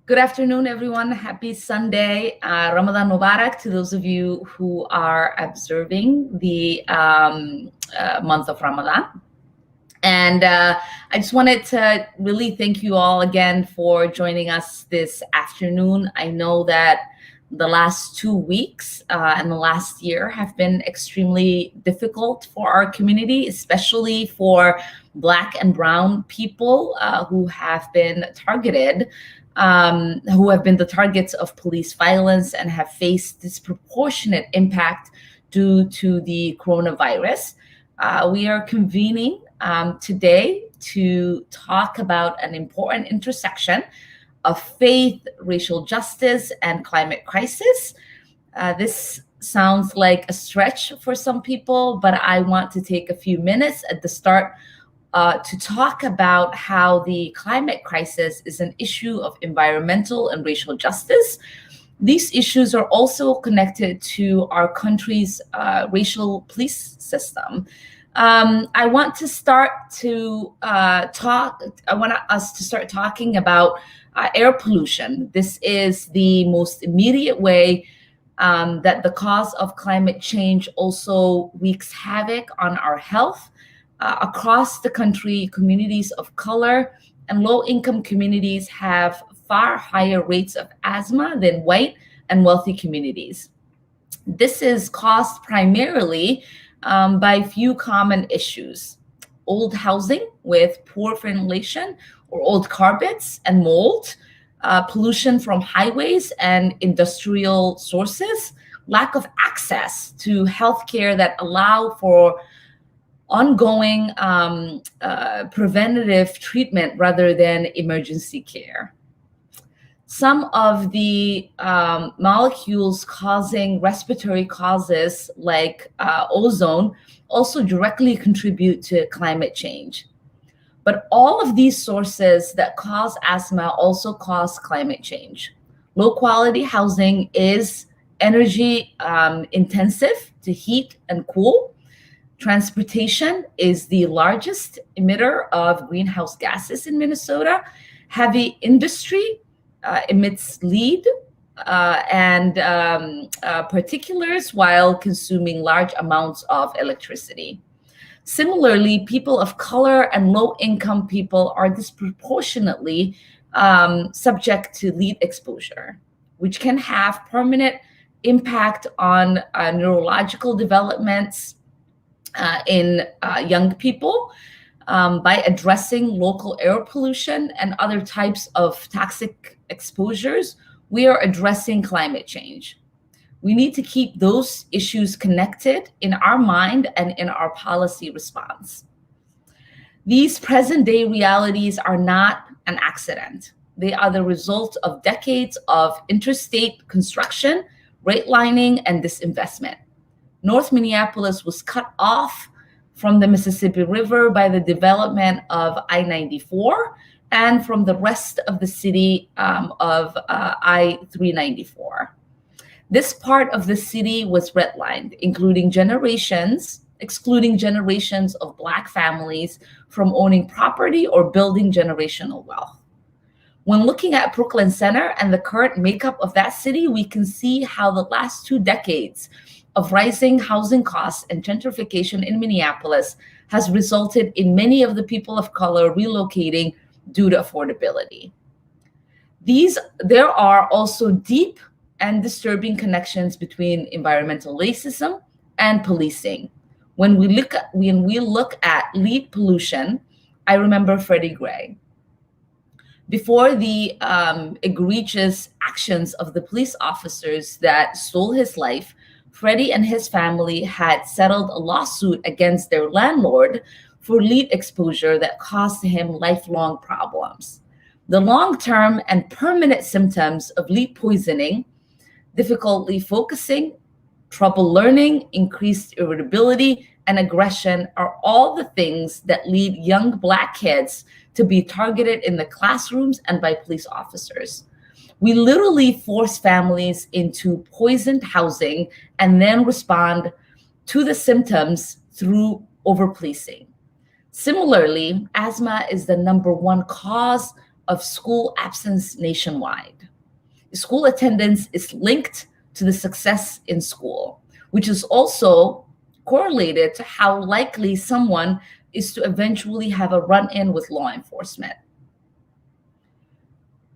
Good afternoon, everyone. Happy Sunday. Ramadan Mubarak to those of you who are observing the month of Ramadan. And I just wanted to really thank you all again for joining us this afternoon. I know that the last 2 weeks and the last year have been extremely difficult for our community, especially for Black and Brown people who have been targeted, who have been the targets of police violence and have faced disproportionate impact due to the coronavirus. We are convening today to talk about an important intersection of faith, racial justice, and climate crisis. This sounds like a stretch for some people, but I want to take a few minutes at the start to talk about how the climate crisis is an issue of environmental and racial justice. These issues are also connected to our country's racial police system. I want us to start talking about air pollution. This is the most immediate way that the cause of climate change also wreaks havoc on our health. Across the country, communities of color and low-income communities have far higher rates of asthma than white and wealthy communities. This is caused primarily by few common issues: old housing with poor ventilation or old carpets and mold, pollution from highways and industrial sources, lack of access to healthcare that allow for ongoing preventative treatment rather than emergency care. Some of the molecules causing respiratory causes like ozone also directly contribute to climate change. But all of these sources that cause asthma also cause climate change. Low quality housing is energy intensive to heat and cool. Transportation is the largest emitter of greenhouse gases in Minnesota. Heavy industry emits lead and particulars while consuming large amounts of electricity. Similarly, people of color and low-income people are disproportionately subject to lead exposure, which can have permanent impact on neurological developments in young people. By addressing local air pollution and other types of toxic exposures, we are addressing climate change. We need to keep those issues connected in our mind and in our policy response. These present-day realities are not an accident. They are the result of decades of interstate construction, redlining, and disinvestment. North Minneapolis was cut off from the Mississippi River by the development of I-94 and from the rest of the city of I-394. This part of the city was redlined, excluding generations of Black families from owning property or building generational wealth. When looking at Brooklyn Center and the current makeup of that city, we can see how the last 2 decades of rising housing costs and gentrification in Minneapolis has resulted in many of the people of color relocating due to affordability. There are also deep and disturbing connections between environmental racism and policing. When we look at lead pollution, I remember Freddie Gray. Before the egregious actions of the police officers that stole his life, Freddie and his family had settled a lawsuit against their landlord for lead exposure that caused him lifelong problems. The long-term and permanent symptoms of lead poisoning, difficulty focusing, trouble learning, increased irritability, and aggression are all the things that lead young Black kids to be targeted in the classrooms and by police officers. We literally force families into poisoned housing and then respond to the symptoms through overpolicing. Similarly, asthma is the #1 cause of school absence nationwide. School attendance is linked to the success in school, which is also correlated to how likely someone is to eventually have a run-in with law enforcement.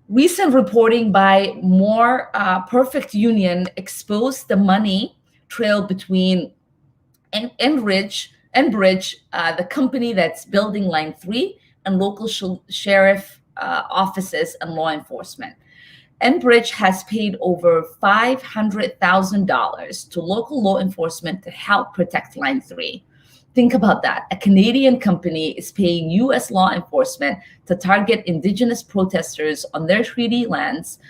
Recent reporting by More Perfect Union exposed the money trail between Enbridge, the company that's building Line 3, and local sheriff offices and law enforcement. Enbridge has paid over $500,000 to local law enforcement to help protect Line 3. Think about that. A Canadian company is paying U.S. law enforcement to target Indigenous protesters on their treaty lands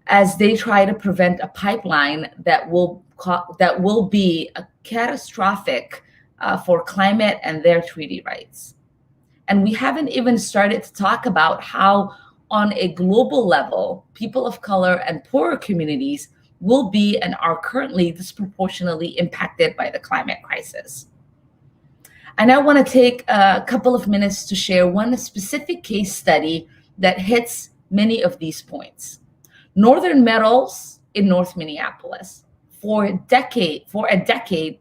as they try to prevent a pipeline that will be catastrophic for climate and their treaty rights. And we haven't even started to talk about how, on a global level, people of color and poorer communities will be and are currently disproportionately impacted by the climate crisis. And I want to take a couple of minutes to share one specific case study that hits many of these points. Northern Metals in North Minneapolis. For a decade,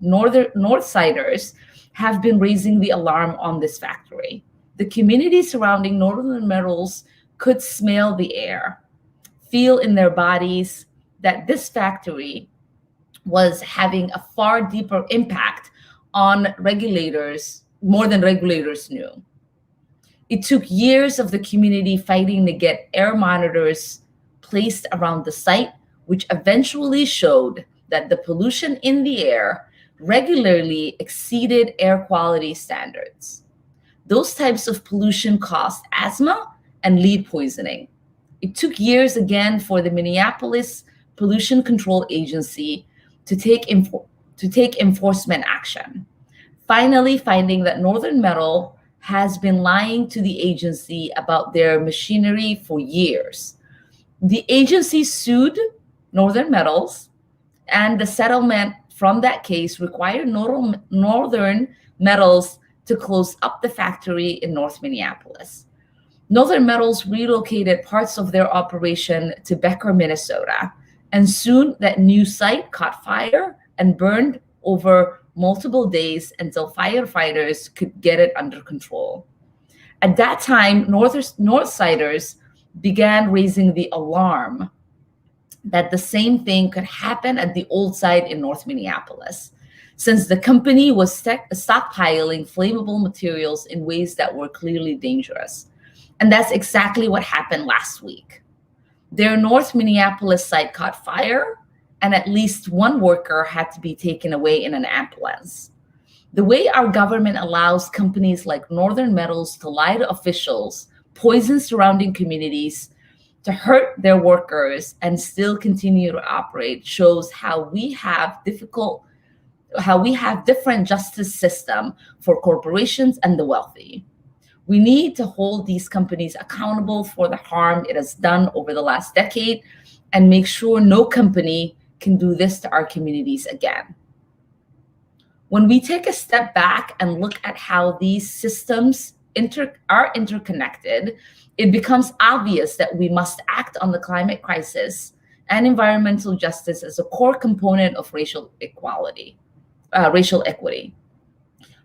Northsiders have been raising the alarm on this factory. The community surrounding Northern Metals could smell the air, feel in their bodies that this factory was having a far deeper impact on regulators, more than regulators knew. It took years of the community fighting to get air monitors placed around the site, which eventually showed that the pollution in the air regularly exceeded air quality standards. Those types of pollution caused asthma and lead poisoning. It took years again for the Minneapolis Pollution Control Agency to take enforcement action, finally finding that Northern Metal has been lying to the agency about their machinery for years. The agency sued Northern Metals, and the settlement from that case required Northern Metals to close up the factory in North Minneapolis. Northern Metals relocated parts of their operation to Becker, Minnesota, and soon that new site caught fire and burned over multiple days until firefighters could get it under control. At that time, Northsiders began raising the alarm that the same thing could happen at the old site in North Minneapolis, since the company was stockpiling flammable materials in ways that were clearly dangerous. And that's exactly what happened last week. Their North Minneapolis site caught fire, and at least one worker had to be taken away in an ambulance. The way our government allows companies like Northern Metals to lie to officials, poison surrounding communities, to hurt their workers, and still continue to operate shows how we have different justice system for corporations and the wealthy. We need to hold these companies accountable for the harm it has done over the last decade and make sure no company can do this to our communities again. When we take a step back and look at how these systems are interconnected, it becomes obvious that we must act on the climate crisis and environmental justice as a core component of racial equity.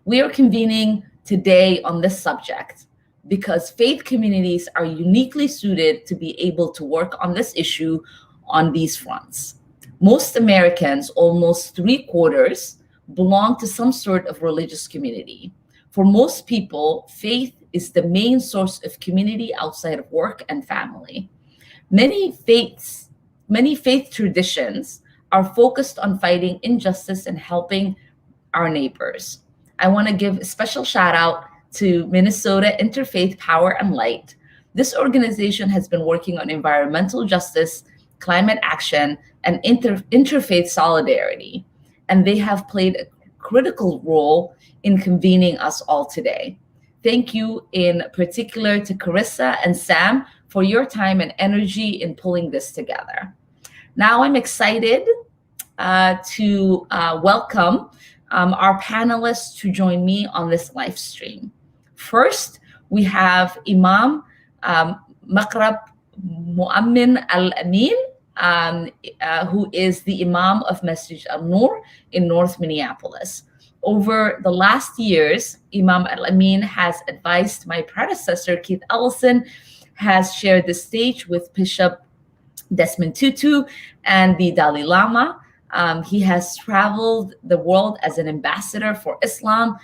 We are convening today on this subject because faith communities are uniquely suited to be able to work on this issue on these fronts. Most Americans, almost 3/4, belong to some sort of religious community. For most people, faith is the main source of community outside of work and family. Many faith traditions are focused on fighting injustice and helping our neighbors. I want to give a special shout out to Minnesota Interfaith Power and Light. This organization has been working on environmental justice, climate action, and interfaith solidarity, and they have played a critical role in convening us all today. Thank you in particular to Carissa and Sam for your time and energy in pulling this together. Now I'm excited to welcome our panelists to join me on this live stream. First, we have Imam Imam Al-Amin, who is the Imam of Masjid Al-Nur in North Minneapolis. Over the last years, Imam Al-Amin has advised my predecessor, Keith Ellison, has shared the stage with Bishop Desmond Tutu and the Dalai Lama. He has traveled the world as an ambassador for Islam.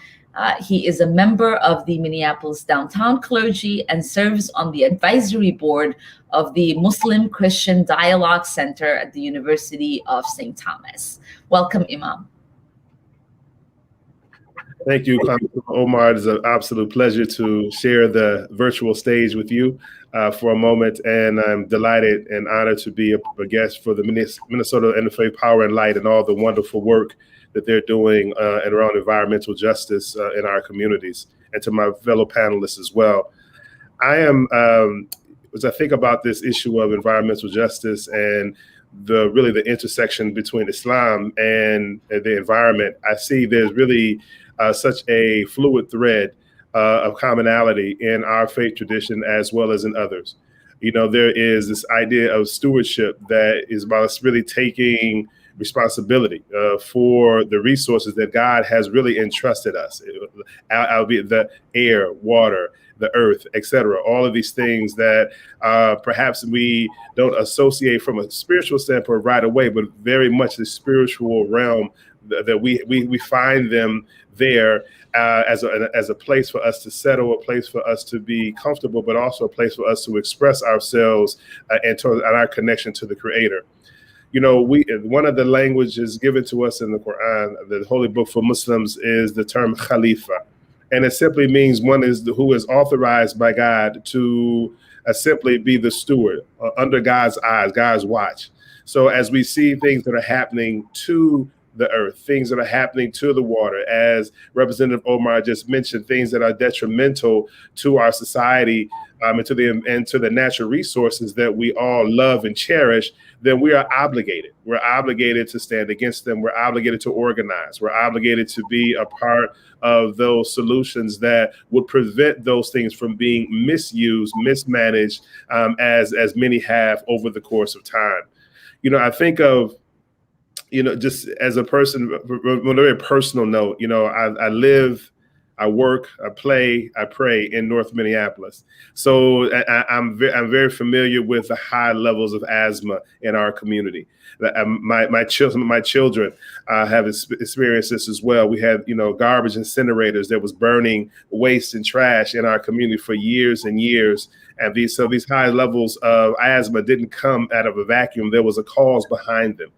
He is a member of the Minneapolis Downtown Clergy and serves on the advisory board of the Muslim Christian Dialogue Center at the University of St. Thomas. Welcome, Imam. Thank you, Omar. It is an absolute pleasure to share the virtual stage with you for a moment, and I'm delighted and honored to be a guest for the Minnesota Interfaith Power and Light and all the wonderful work that they're doing around environmental justice in our communities, and to my fellow panelists as well. I am, as I think about this issue of environmental justice and really the intersection between Islam and the environment, I see there's really such a fluid thread of commonality in our faith tradition as well as in others. You know, there is this idea of stewardship that is about us really taking responsibility for the resources that God has really entrusted us, albeit the air, water, the earth, etc. All of these things that perhaps we don't associate from a spiritual standpoint right away, but very much the spiritual realm that we find them there as a place for us to settle, a place for us to be comfortable, but also a place for us to express ourselves and our connection to the Creator. You know, one of the languages given to us in the Quran, the holy book for Muslims, is the term Khalifa. And it simply means one who is authorized by God to simply be the steward under God's eyes, God's watch. So as we see things that are happening to the earth, things that are happening to the water, as Representative Omar just mentioned, things that are detrimental to our society and to the natural resources that we all love and cherish, then we are obligated. We're obligated to stand against them. We're obligated to organize. We're obligated to be a part of those solutions that would prevent those things from being misused, mismanaged, as many have over the course of time. You know, I think of, you know, just as a person, on a very personal note, you know, I live, I work, I play, I pray in North Minneapolis. So I'm very familiar with the high levels of asthma in our community. My children have experienced this as well. We had, you know, garbage incinerators that was burning waste and trash in our community for years and years. And these high levels of asthma didn't come out of a vacuum. There was a cause behind them.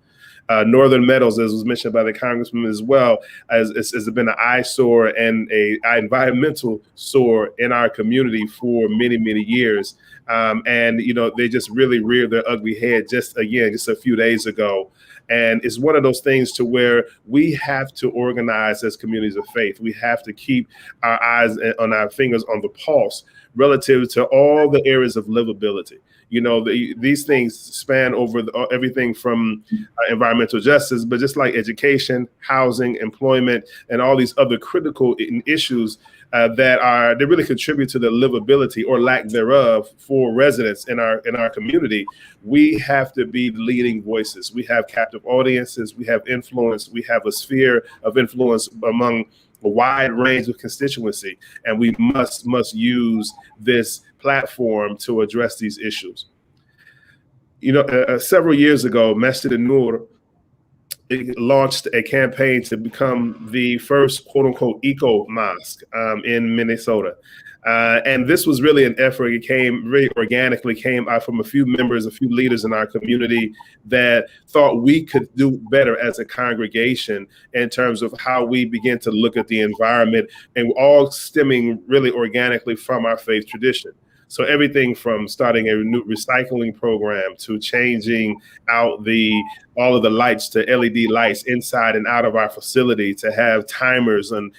Northern Meadows, as was mentioned by the congressman as well, has been an eyesore and an environmental sore in our community for many, many years. And, you know, they just really reared their ugly head just a few days ago. And it's one of those things to where we have to organize as communities of faith. We have to keep our eyes on our fingers on the pulse relative to all the areas of livability. You know, these things span over everything from environmental justice, but just like education, housing, employment, and all these other critical issues that really contribute to the livability or lack thereof for residents in our community. We have to be leading voices. We have captive audiences. We have influence. We have a sphere of influence among a wide range of constituency, and we must use this platform to address these issues. You know, several years ago, Masjid Al-Nur launched a campaign to become the first quote-unquote eco-mosque in Minnesota. And this was really an effort. It really organically came out from a few leaders in our community that thought we could do better as a congregation in terms of how we begin to look at the environment, and all stemming really organically from our faith tradition. So everything from starting a new recycling program to changing out all of the lights to LED lights inside and out of our facility, to have timers and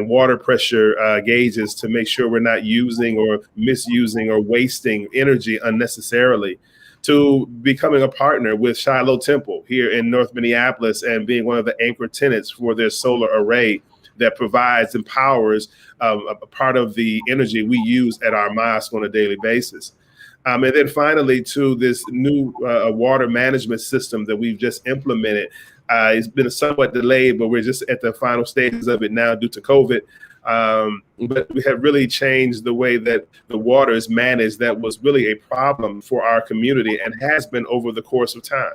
water pressure gauges to make sure we're not using or misusing or wasting energy unnecessarily, to becoming a partner with Shiloh Temple here in North Minneapolis and being one of the anchor tenants for their solar array that empowers a part of the energy we use at our mosque on a daily basis. And then finally, to this new water management system that we've just implemented. It's been somewhat delayed, but we're just at the final stages of it now due to COVID. But we have really changed the way that the water is managed. That was really a problem for our community and has been over the course of time.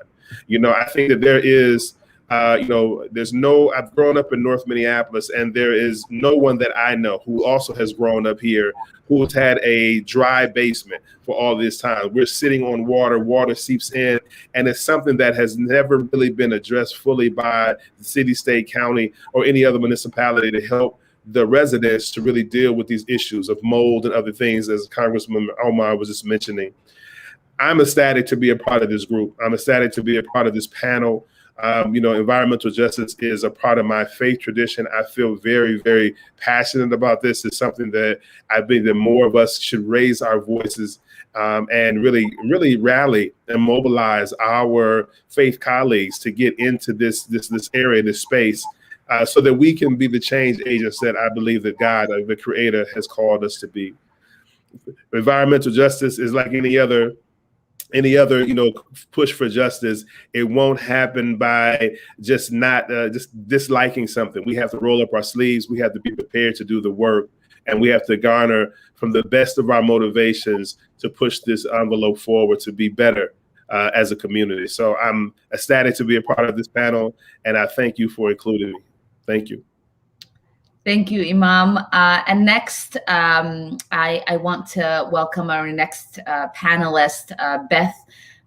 I think that there is, I've grown up in North Minneapolis, and there is no one that I know who also has grown up here who's had a dry basement for all this time. We're sitting on water seeps in, and it's something that has never really been addressed fully by the city, state, county, or any other municipality to help the residents to really deal with these issues of mold and other things, as Congressman Omar was just mentioning. I'm ecstatic to be a part of this group. I'm ecstatic to be a part of this panel. Environmental justice is a part of my faith tradition. I feel very, very passionate about this. It's something that I think that more of us should raise our voices and really, really rally and mobilize our faith colleagues to get into this area, this space, so that we can be the change agents that I believe that God, the Creator, has called us to be. Environmental justice is like any other push for justice. It won't happen by just disliking something. We have to roll up our sleeves. We have to be prepared to do the work, and we have to garner from the best of our motivations to push this envelope forward to be better as a community. So I'm ecstatic to be a part of this panel, and I thank you for including me. Thank you. Thank you, Imam. And next, I want to welcome our next panelist, Beth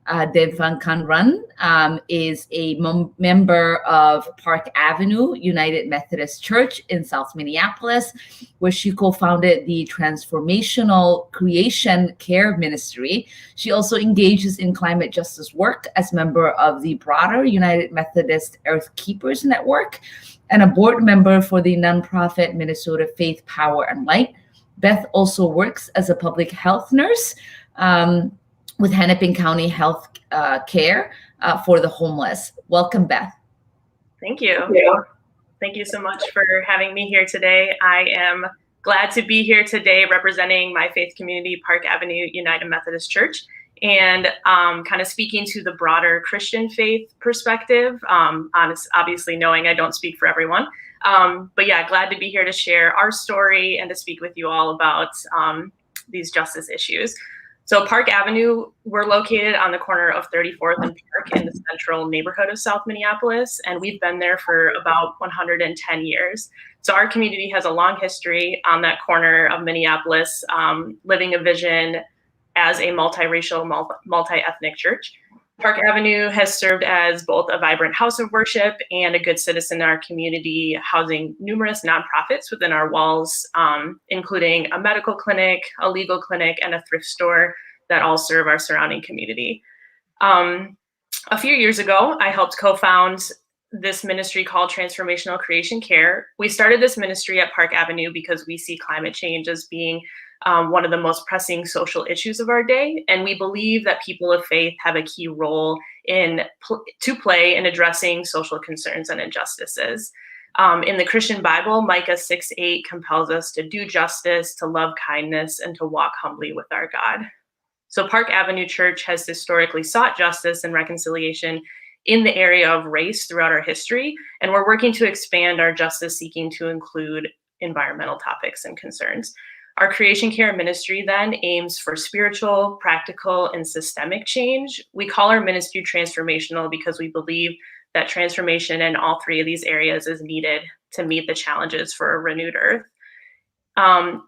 Devankanran, is a member of Park Avenue United Methodist Church in South Minneapolis, where she co-founded the Transformational Creation Care Ministry. She also engages in climate justice work as member of the broader United Methodist Earth Keepers Network, and a board member for the nonprofit Minnesota Faith, Power, and Light. Beth also works as a public health nurse with Hennepin County Health Care for the homeless. Welcome, Beth. Thank you. Thank you so much for having me here today. I am glad to be here today representing my faith community, Park Avenue United Methodist Church, and kind of speaking to the broader Christian faith perspective, obviously knowing I don't speak for everyone. But yeah, glad to be here to share our story and to speak with you all about these justice issues. So Park Avenue, we're located on the corner of 34th and Park in the central neighborhood of South Minneapolis, and we've been there for about 110 years. So our community has a long history on that corner of Minneapolis, living a vision as a multiracial, multi-ethnic church. Park Avenue has served as both a vibrant house of worship and a good citizen in our community, housing numerous nonprofits within our walls, including a medical clinic, a legal clinic, and a thrift store that all serve our surrounding community. A few years ago, I helped co-found this ministry called Transformational Creation Care. We started this ministry at Park Avenue because we see climate change as being one of the most pressing social issues of our day. And we believe that people of faith have a key role to play in addressing social concerns and injustices. In the Christian Bible, Micah 6:8 compels us to do justice, to love kindness, and to walk humbly with our God. So Park Avenue Church has historically sought justice and reconciliation in the area of race throughout our history, and we're working to expand our justice seeking to include environmental topics and concerns. Our creation care ministry then aims for spiritual, practical, and systemic change. We call our ministry transformational because we believe that transformation in all three of these areas is needed to meet the challenges for a renewed earth.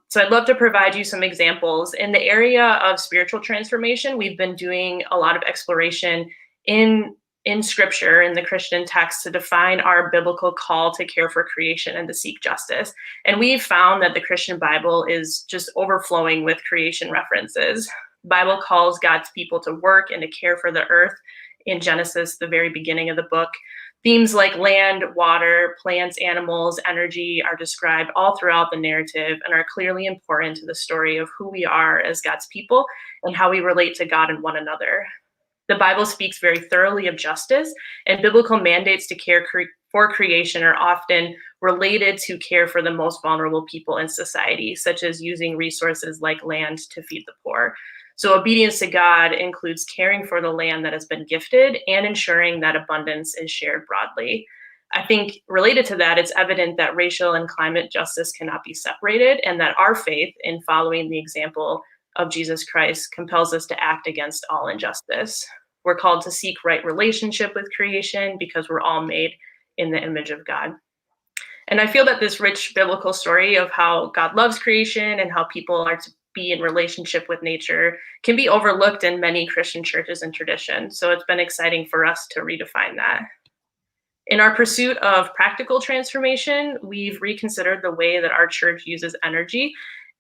So I'd love to provide you some examples. In the area of spiritual transformation, we've been doing a lot of exploration in scripture, in the Christian text, to define our biblical call to care for creation and to seek justice. And we've found that the Christian Bible is just overflowing with creation references. The Bible calls God's people to work and to care for the earth. In Genesis, the very beginning of the book, themes like land, water, plants, animals, energy are described all throughout the narrative and are clearly important to the story of who we are as God's people and how we relate to God and one another. The Bible speaks very thoroughly of justice, and biblical mandates to care for creation are often related to care for the most vulnerable people in society, such as using resources like land to feed the poor. So obedience to God includes caring for the land that has been gifted and ensuring that abundance is shared broadly. I think related to that, it's evident that racial and climate justice cannot be separated, and that our faith in following the example of Jesus Christ compels us to act against all injustice. We're called to seek right relationship with creation because we're all made in the image of God. And I feel that this rich biblical story of how God loves creation and how people are to be in relationship with nature can be overlooked in many Christian churches and traditions. So it's been exciting for us to redefine that. In our pursuit of practical transformation, we've reconsidered the way that our church uses energy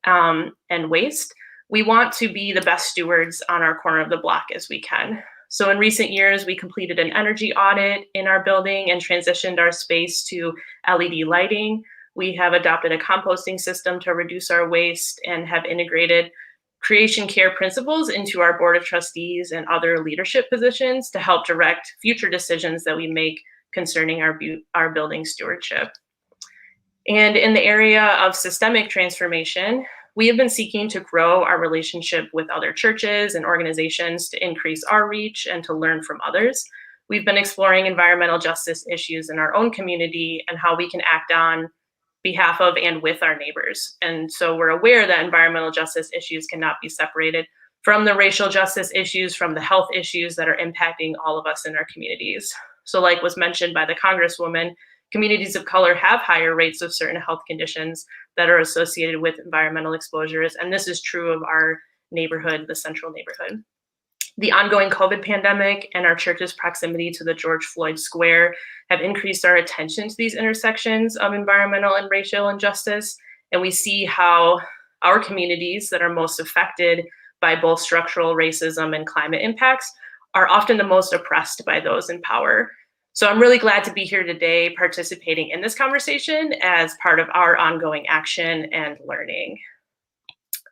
and waste. We want to be the best stewards on our corner of the block as we can. So in recent years, we completed an energy audit in our building and transitioned our space to LED lighting. We have adopted a composting system to reduce our waste and have integrated creation care principles into our board of trustees and other leadership positions to help direct future decisions that we make concerning our building stewardship. And in the area of systemic transformation, we have been seeking to grow our relationship with other churches and organizations to increase our reach and to learn from others. We've been exploring environmental justice issues in our own community and how we can act on behalf of and with our neighbors. And so we're aware that environmental justice issues cannot be separated from the racial justice issues, from the health issues that are impacting all of us in our communities. So like was mentioned by the Congresswoman, communities of color have higher rates of certain health conditions that are associated with environmental exposures. And this is true of our neighborhood, the central neighborhood. The ongoing COVID pandemic and our church's proximity to the George Floyd Square have increased our attention to these intersections of environmental and racial injustice. And we see how our communities that are most affected by both structural racism and climate impacts are often the most oppressed by those in power. So I'm really glad to be here today participating in this conversation as part of our ongoing action and learning.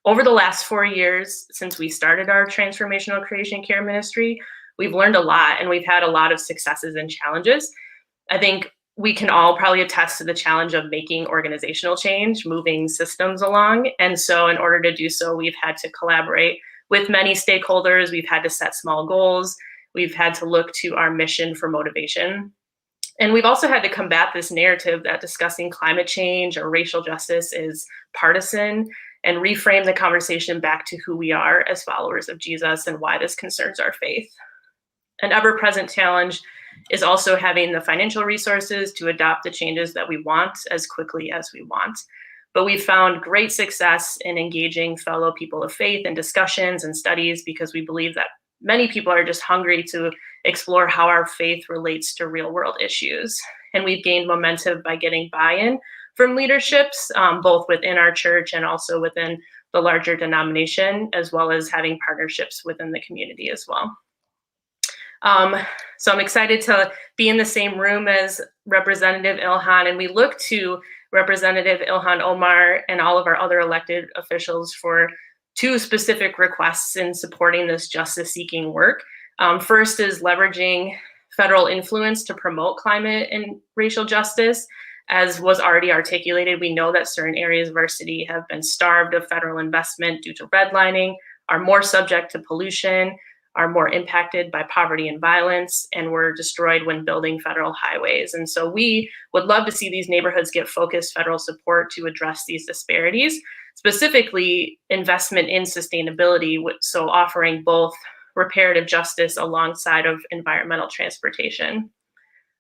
Over the last 4 years since we started our transformational creation care ministry, we've learned a lot and we've had a lot of successes and challenges. I think we can all probably attest to the challenge of making organizational change, moving systems along. And so in order to do so, we've had to collaborate with many stakeholders. We've had to set small goals. We've had to look to our mission for motivation. And we've also had to combat this narrative that discussing climate change or racial justice is partisan and reframe the conversation back to who we are as followers of Jesus and why this concerns our faith. An ever-present challenge is also having the financial resources to adopt the changes that we want as quickly as we want. But we've found great success in engaging fellow people of faith in discussions and studies because we believe that many people are just hungry to explore how our faith relates to real world issues. And we've gained momentum by getting buy-in from leaderships, both within our church and also within the larger denomination, as well as having partnerships within the community as well. So I'm excited to be in the same room as Representative Ilhan, and we look to Representative Ilhan Omar and all of our other elected officials for two specific requests in supporting this justice-seeking work. First is leveraging federal influence to promote climate and racial justice. As was already articulated, we know that certain areas of our city have been starved of federal investment due to redlining, are more subject to pollution, are more impacted by poverty and violence, and were destroyed when building federal highways. And so we would love to see these neighborhoods get focused federal support to address these disparities, specifically investment in sustainability, so offering both reparative justice alongside of environmental transportation.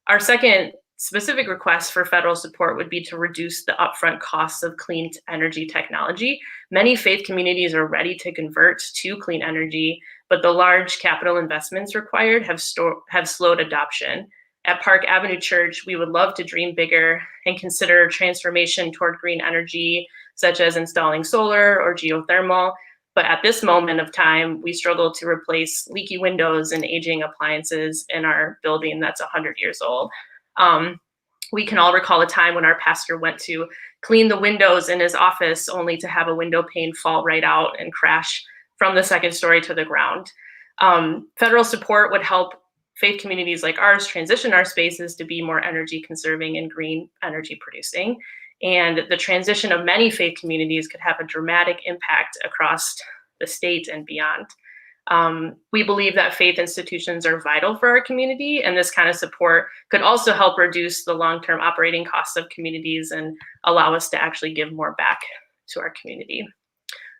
Our second specific request for federal support would be to reduce the upfront costs of clean energy technology. Many faith communities are ready to convert to clean energy, but the large capital investments required have slowed adoption. At Park Avenue Church, we would love to dream bigger and consider transformation toward green energy, such as installing solar or geothermal. But at this moment of time, we struggle to replace leaky windows and aging appliances in our building that's 100 years old. We can all recall a time when our pastor went to clean the windows in his office only to have a window pane fall right out and crash from the second story to the ground. Federal support would help faith communities like ours transition our spaces to be more energy conserving and green energy producing. And the transition of many faith communities could have a dramatic impact across the state and beyond. We believe that faith institutions are vital for our community, and this kind of support could also help reduce the long-term operating costs of communities and allow us to actually give more back to our community.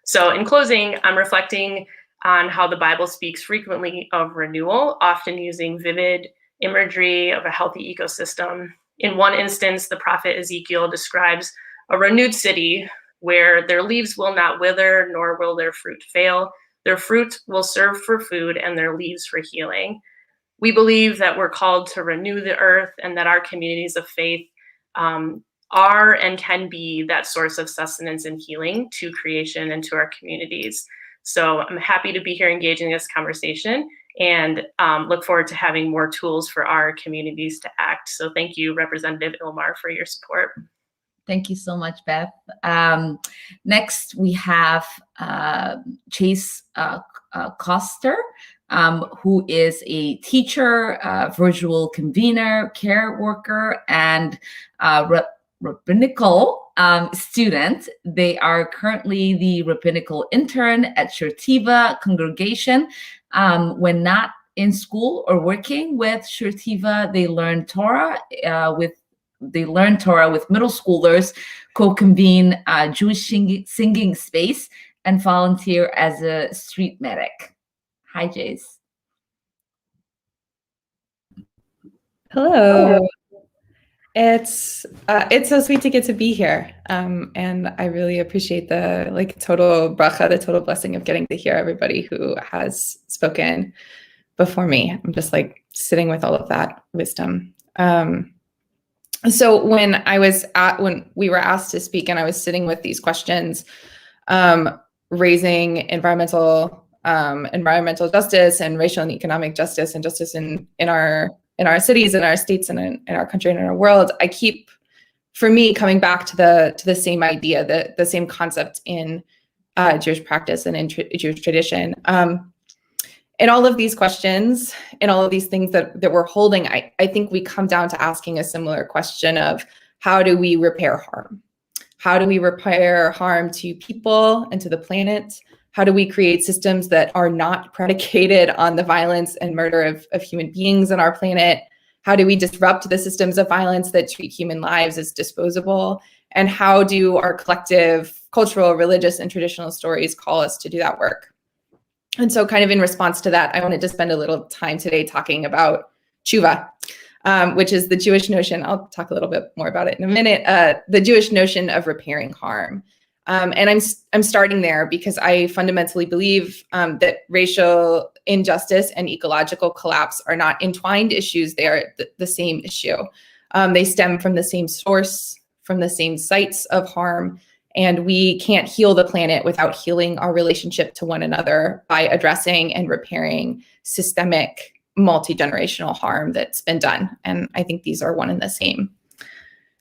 So in closing, I'm reflecting on how the Bible speaks frequently of renewal, often using vivid imagery of a healthy ecosystem. In one instance, the prophet Ezekiel describes a renewed city where their leaves will not wither, nor will their fruit fail. Their fruit will serve for food and their leaves for healing. We believe that we're called to renew the earth and that our communities of faith are and can be that source of sustenance and healing to creation and to our communities. So I'm happy to be here engaging in this conversation and look forward to having more tools for our communities to act. So thank you, Representative Ilmar, for your support. Thank you so much, Beth. Next, we have Chase Coster, who is a teacher, virtual convener, care worker, and rabbinical student. They are currently the rabbinical intern at Shirtiva congregation. When not in school or working with Shirtiva, they learn Torah with middle schoolers, co-convene Jewish singing space, and volunteer as a street medic. Hi, Jace. Hello. It's so sweet to get to be here, and I really appreciate the total bracha, the total blessing of getting to hear everybody who has spoken before me. I'm just sitting with all of that wisdom. So when we were asked to speak, and I was sitting with these questions, raising environmental justice and racial and economic justice and justice in our cities, in our states, and in our country and in our world, I keep, for me, coming back to the same idea, the same concept in Jewish practice and in Jewish tradition. In all of these questions, in all of these things that we're holding, I think we come down to asking a similar question of how do we repair harm? How do we repair harm to people and to the planet? How do we create systems that are not predicated on the violence and murder of human beings on our planet? How do we disrupt the systems of violence that treat human lives as disposable? And how do our collective cultural, religious, and traditional stories call us to do that work? And so kind of in response to that, I wanted to spend a little time today talking about tshuva, which is the Jewish notion. I'll talk a little bit more about it in a minute. The Jewish notion of repairing harm. And I'm starting there because I fundamentally believe that racial injustice and ecological collapse are not entwined issues. They are the same issue. They stem from the same source, from the same sites of harm. And we can't heal the planet without healing our relationship to one another by addressing and repairing systemic multi-generational harm that's been done. And I think these are one and the same.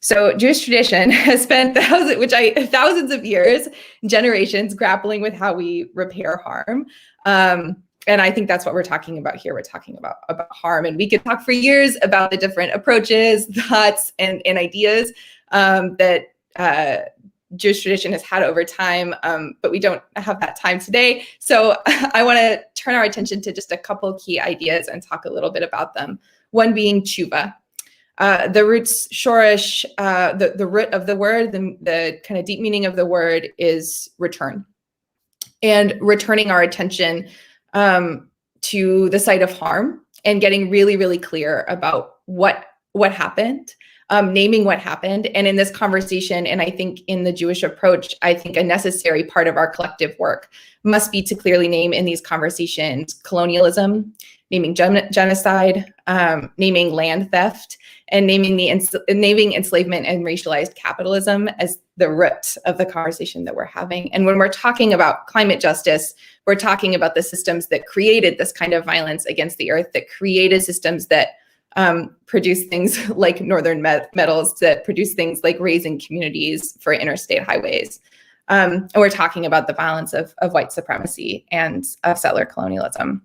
So Jewish tradition has spent thousands of years, generations, grappling with how we repair harm. And I think that's what we're talking about here. We're talking about harm. And we could talk for years about the different approaches, thoughts, and ideas that Jewish tradition has had over time, but we don't have that time today. So I want to turn our attention to just a couple key ideas and talk a little bit about them. One being tshuva. The roots shorish, the root of the word, the kind of deep meaning of the word is return. And returning our attention to the site of harm and getting really, really clear about what happened. Naming what happened. And in this conversation, and I think in the Jewish approach, I think a necessary part of our collective work must be to clearly name in these conversations colonialism, naming genocide, naming land theft, and naming enslavement and racialized capitalism as the root of the conversation that we're having. And when we're talking about climate justice, we're talking about the systems that created this kind of violence against the earth, that created systems that produce things like northern metals, that produce things like raising communities for interstate highways. And we're talking about the violence of white supremacy and of settler colonialism.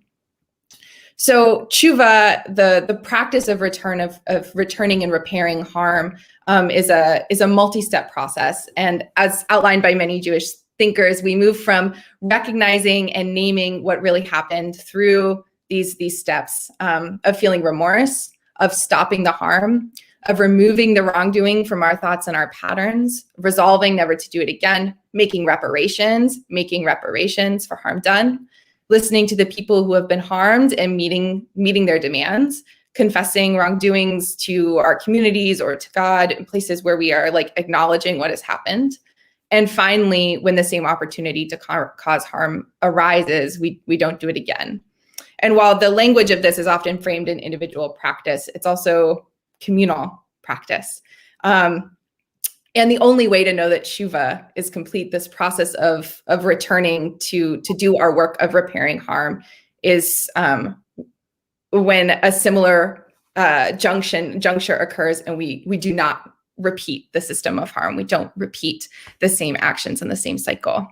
So tshuva, the practice of returning and repairing harm, is a multi-step process. And as outlined by many Jewish thinkers, we move from recognizing and naming what really happened through these steps of feeling remorse, of stopping the harm, of removing the wrongdoing from our thoughts and our patterns, resolving never to do it again, making reparations for harm done, listening to the people who have been harmed and meeting their demands, confessing wrongdoings to our communities or to God in places where we are like acknowledging what has happened. And finally, when the same opportunity to cause harm arises, we don't do it again. And while the language of this is often framed in individual practice, it's also communal practice. And the only way to know that tshuva is complete, this process of returning to do our work of repairing harm, is when a similar juncture occurs and we do not repeat the system of harm. We don't repeat the same actions in the same cycle.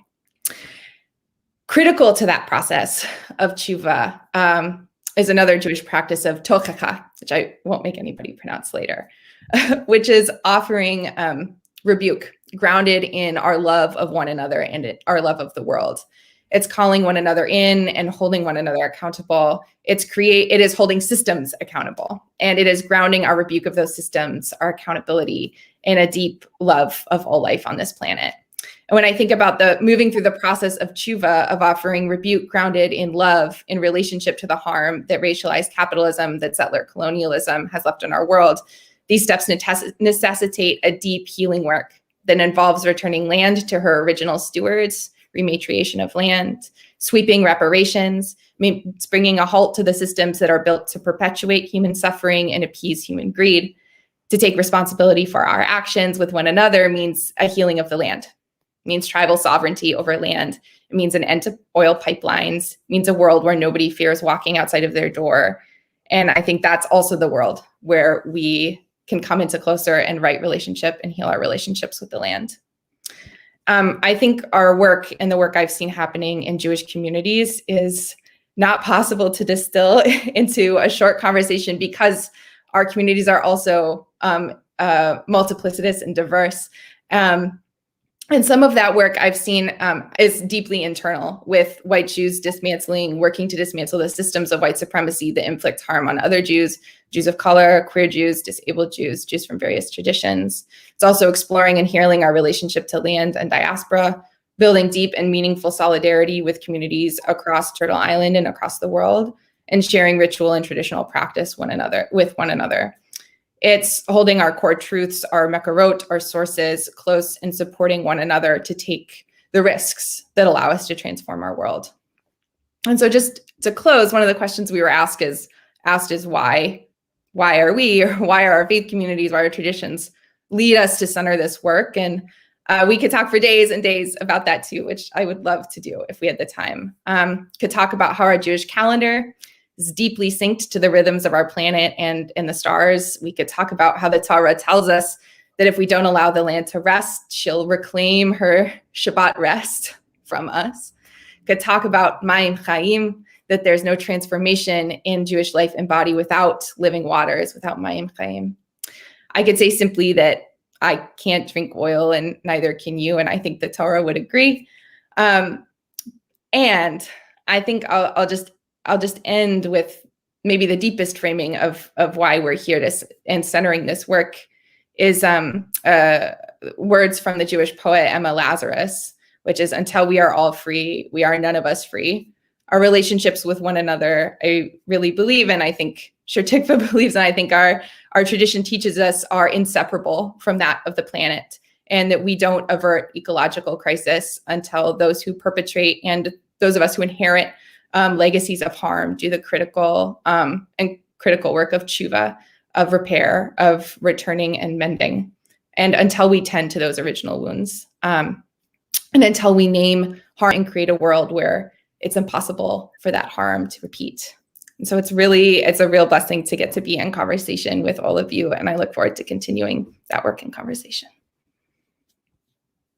Critical to that process of tshuva is another Jewish practice of tochacha, which I won't make anybody pronounce later, which is offering rebuke grounded in our love of one another and our love of the world. It's calling one another in and holding one another accountable. It is holding systems accountable, and it is grounding our rebuke of those systems, our accountability, in a deep love of all life on this planet. And when I think about the moving through the process of tshuva, of offering rebuke grounded in love in relationship to the harm that racialized capitalism, that settler colonialism has left in our world, these steps necessitate a deep healing work that involves returning land to her original stewards, rematriation of land, sweeping reparations, bringing a halt to the systems that are built to perpetuate human suffering and appease human greed. To take responsibility for our actions with one another means a healing of the land. It means tribal sovereignty over land. It means an end to oil pipelines. It means a world where nobody fears walking outside of their door. And I think that's also the world where we can come into closer and right relationship and heal our relationships with the land. I think our work and the work I've seen happening in Jewish communities is not possible to distill into a short conversation because our communities are also multiplicitous and diverse. And some of that work I've seen is deeply internal, with white Jews working to dismantle the systems of white supremacy that inflict harm on other Jews, Jews of color, queer Jews, disabled Jews, Jews from various traditions. It's also exploring and healing our relationship to land and diaspora, building deep and meaningful solidarity with communities across Turtle Island and across the world, and sharing ritual and traditional practice with one another. It's holding our core truths, our mekarot, our sources close, and supporting one another to take the risks that allow us to transform our world. And so just to close, one of the questions we were asked is why are we, or why are our faith communities, why our traditions lead us to center this work? And we could talk for days and days about that too, which I would love to do if we had the time. Could talk about how our Jewish calendar is deeply synced to the rhythms of our planet and the stars. We could talk about how the Torah tells us that if we don't allow the land to rest, she'll reclaim her Shabbat rest from us. Could talk about Mayim Chaim, that there's no transformation in Jewish life and body without living waters, without Mayim Chaim. I could say simply that I can't drink oil and neither can you, and I think the Torah would agree. And I think I'll just end with maybe the deepest framing of why we're here and centering this work is words from the Jewish poet Emma Lazarus, which is, until we are all free, we are none of us free. Our relationships with one another, I really believe, and I think Shir Tikva believes, and I think our tradition teaches us, are inseparable from that of the planet, and that we don't avert ecological crisis until those who perpetrate and those of us who inherit legacies of harm do the critical work of tshuva, of repair, of returning and mending, and until we tend to those original wounds, and until we name harm and create a world where it's impossible for that harm to repeat. And so it's a real blessing to get to be in conversation with all of you, and I look forward to continuing that work and conversation.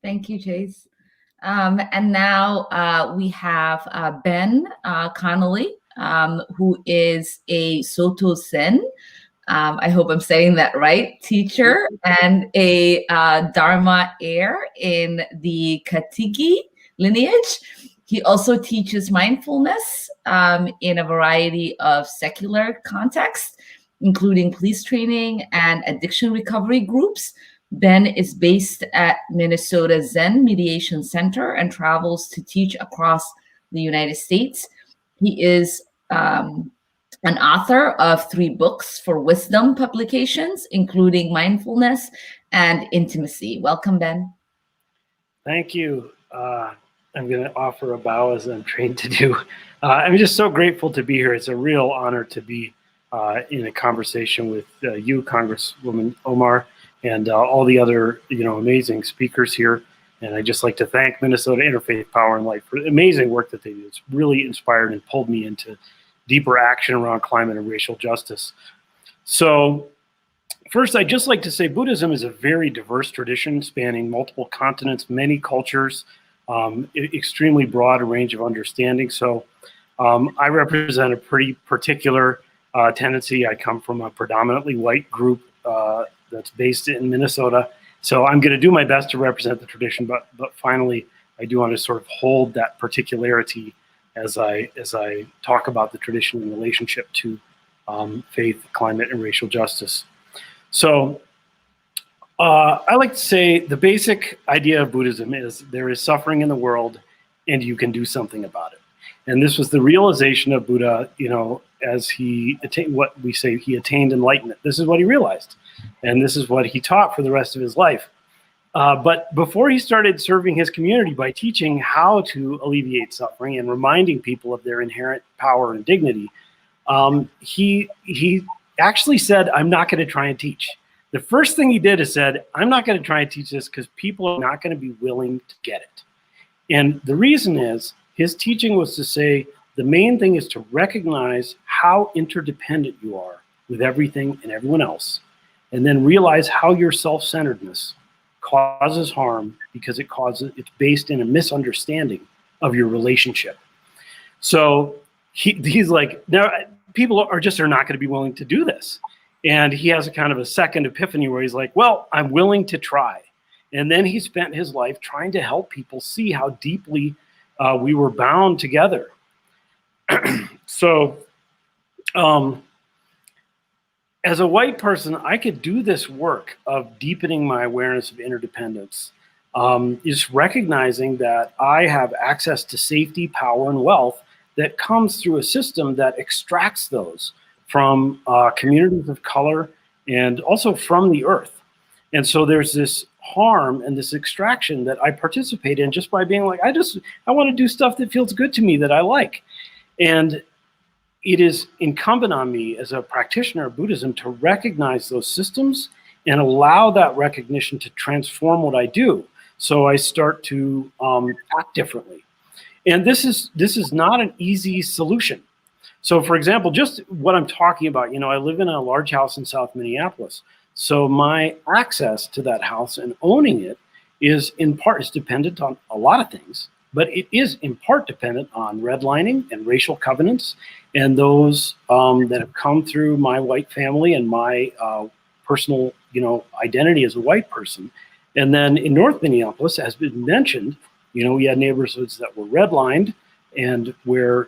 Thank you, Chase. And now we have Ben Connolly, who is a Soto Sen, I hope I'm saying that right, teacher, and a Dharma heir in the Katigi lineage. He also teaches mindfulness in a variety of secular contexts, including police training and addiction recovery groups. Ben is based at Minnesota Zen Mediation Center and travels to teach across the United States. He is an author of 3 books for wisdom publications, including Mindfulness and Intimacy. Welcome, Ben. Thank you. I'm going to offer a bow as I'm trained to do. I'm just so grateful to be here. It's a real honor to be in a conversation with you, Congresswoman Omar, and all the other amazing speakers here. And I'd just like to thank Minnesota Interfaith Power and Light for the amazing work that they do. It's really inspired and pulled me into deeper action around climate and racial justice. So first, I'd just like to say Buddhism is a very diverse tradition spanning multiple continents, many cultures, extremely broad range of understanding. So I represent a pretty particular tendency. I come from a predominantly white group that's based in Minnesota. So I'm going to do my best to represent the tradition, but finally, I do want to sort of hold that particularity as I talk about the tradition in relationship to faith, climate, and racial justice. So I like to say the basic idea of Buddhism is there is suffering in the world and you can do something about it. And this was the realization of Buddha, as he attained what we say he attained enlightenment. This is what he realized. And this is what he taught for the rest of his life. But before he started serving his community by teaching how to alleviate suffering and reminding people of their inherent power and dignity, he actually said, I'm not going to try and teach. The first thing he did is said, I'm not going to try and teach this because people are not going to be willing to get it. And the reason is his teaching was to say, the main thing is to recognize how interdependent you are with everything and everyone else, and then realize how your self-centeredness causes harm because it's based in a misunderstanding of your relationship. So he's like, no, people are not going to be willing to do this. And he has a kind of a second epiphany where he's like, well, I'm willing to try. And then he spent his life trying to help people see how deeply we were bound together. So as a white person, I could do this work of deepening my awareness of interdependence, just recognizing that I have access to safety, power, and wealth that comes through a system that extracts those from communities of color and also from the earth. And so there's this harm and this extraction that I participate in just by being like, I want to do stuff that feels good to me, that I like. And it is incumbent on me as a practitioner of Buddhism to recognize those systems and allow that recognition to transform what I do. So I start to act differently. And this is not an easy solution. So for example, just what I'm talking about, I live in a large house in South Minneapolis. So my access to that house and owning it is dependent on a lot of things, but it is in part dependent on redlining and racial covenants and those that have come through my white family and my personal, identity as a white person. And then in North Minneapolis, as has been mentioned, we had neighborhoods that were redlined and where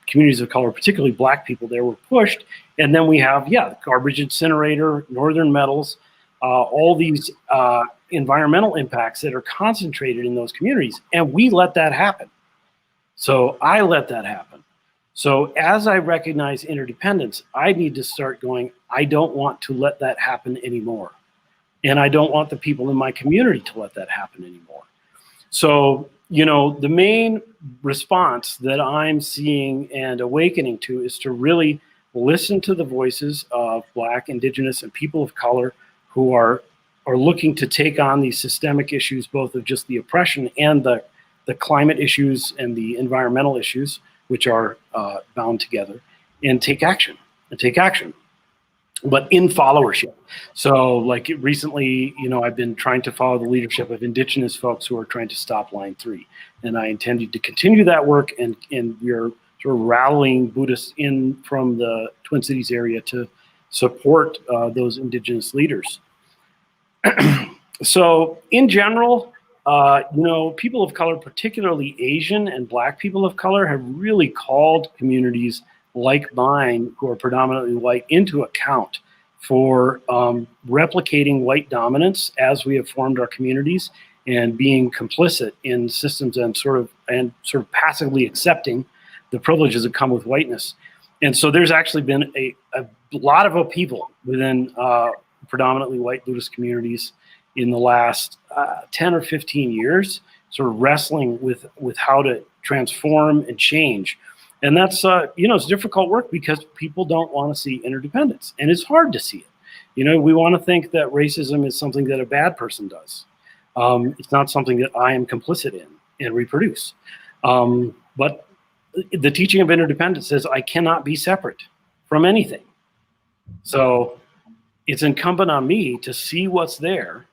communities of color, particularly Black people there, were pushed. And then we have, the garbage incinerator, Northern Metals, all these environmental impacts that are concentrated in those communities. And we let that happen. So I let that happen. So as I recognize interdependence, I need to start going, I don't want to let that happen anymore. And I don't want the people in my community to let that happen anymore. So, the main response that I'm seeing and awakening to is to really listen to the voices of Black, Indigenous, and people of color who are looking to take on these systemic issues, both of just the oppression and the climate issues and the environmental issues, which are bound together, and take action. But in followership. So like recently, I've been trying to follow the leadership of Indigenous folks who are trying to stop Line 3. And I intended to continue that work, and we're sort of rallying Buddhists in from the Twin Cities area to support those Indigenous leaders. So in general, people of color, particularly Asian and Black people of color, have really called communities like mine, who are predominantly white, into account for replicating white dominance as we have formed our communities and being complicit in systems and sort of passively accepting the privileges that come with whiteness. And so there's actually been a lot of upheaval within predominantly white Buddhist communities in the last 10 or 15 years, sort of wrestling with how to transform and change. And that's, it's difficult work because people don't want to see interdependence. And it's hard to see it. We want to think that racism is something that a bad person does. It's not something that I am complicit in and reproduce. But the teaching of interdependence says I cannot be separate from anything. So it's incumbent on me to see what's there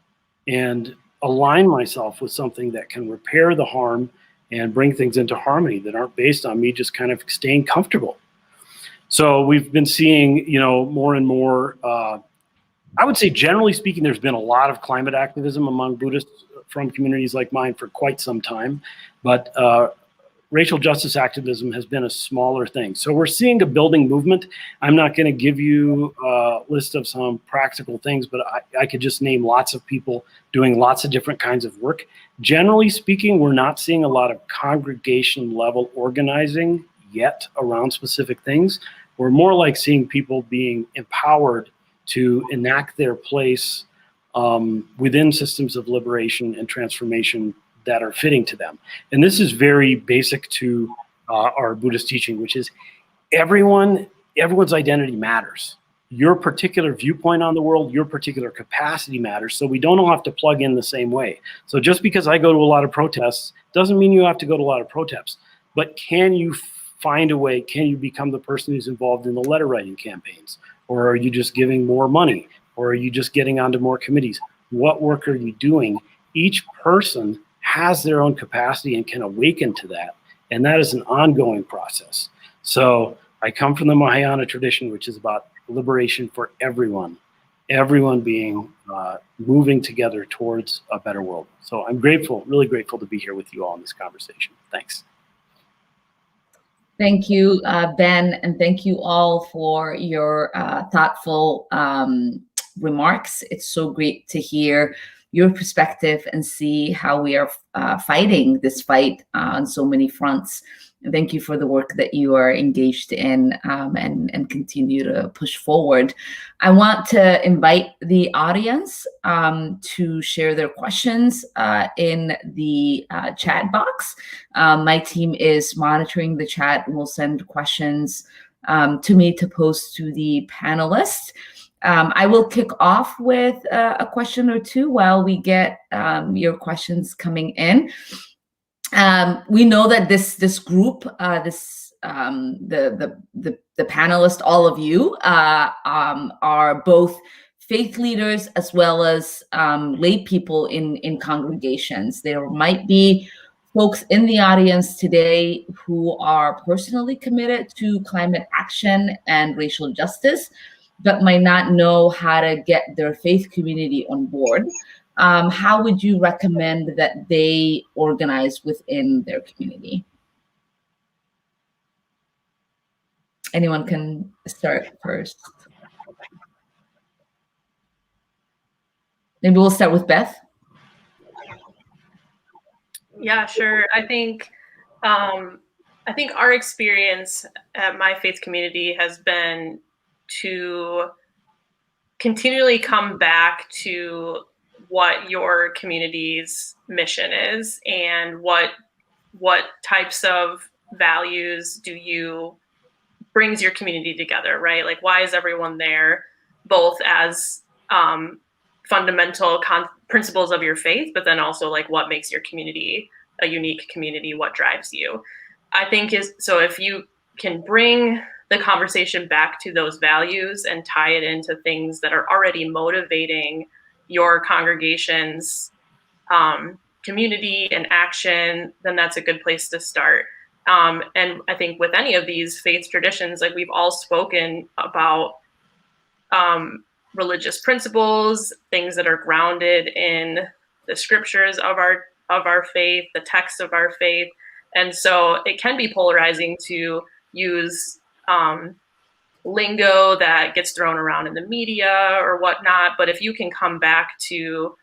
and align myself with something that can repair the harm and bring things into harmony that aren't based on me just kind of staying comfortable. So we've been seeing, more and more, I would say generally speaking, there's been a lot of climate activism among Buddhists from communities like mine for quite some time, but racial justice activism has been a smaller thing. So we're seeing a building movement. I'm not going to give you a list of some practical things, but I could just name lots of people doing lots of different kinds of work. Generally speaking, we're not seeing a lot of congregation level organizing yet around specific things. We're more like seeing people being empowered to enact their place within systems of liberation and transformation that are fitting to them. And this is very basic to our Buddhist teaching, which is everyone's identity matters. Your particular viewpoint on the world, your particular capacity matters. So we don't all have to plug in the same way. So just because I go to a lot of protests doesn't mean you have to go to a lot of protests. But can you find a way? Can you become the person who's involved in the letter writing campaigns? Or are you just giving more money? Or are you just getting onto more committees? What work are you doing? Each person has their own capacity and can awaken to that. And that is an ongoing process. So I come from the Mahayana tradition, which is about liberation for everyone being moving together towards a better world. So I'm grateful, really grateful to be here with you all in this conversation. Thanks. Thank you, Ben, and thank you all for your thoughtful remarks. It's so great to hear your perspective and see how we are fighting this fight on so many fronts. And thank you for the work that you are engaged in and continue to push forward. I want to invite the audience to share their questions in the chat box. My team is monitoring the chat and will send questions to me to post to the panelists. I will kick off with a question or two while we get your questions coming in. We know that this group, the panelists, all of you, are both faith leaders as well as lay people in congregations. There might be folks in the audience today who are personally committed to climate action and racial justice, but might not know how to get their faith community on board. How would you recommend that they organize within their community? Anyone can start first. Maybe we'll start with Beth. Yeah, sure. I think our experience at my faith community has been to continually come back to what your community's mission is and what types of values brings your community together, right? Like, why is everyone there, both as fundamental principles of your faith, but then also like what makes your community a unique community, what drives you. I think so if you can bring the conversation back to those values and tie it into things that are already motivating your congregation's community and action, then that's a good place to start. And I think with any of these faith traditions, like we've all spoken about religious principles, things that are grounded in the scriptures of our of our faith, the text of our faith. And so it can be polarizing to use lingo that gets thrown around in the media or whatnot. But if you can come back to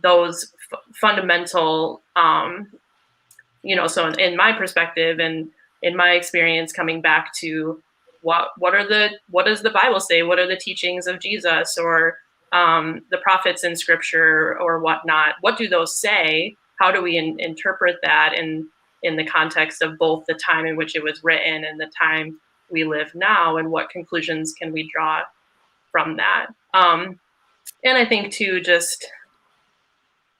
those fundamental, so in my perspective and in my experience, coming back to what does the Bible say? What are the teachings of Jesus or the prophets in scripture or whatnot? What do those say? How do we interpret that in the context of both the time in which it was written and the time we live now, and what conclusions can we draw from that? And I think too, just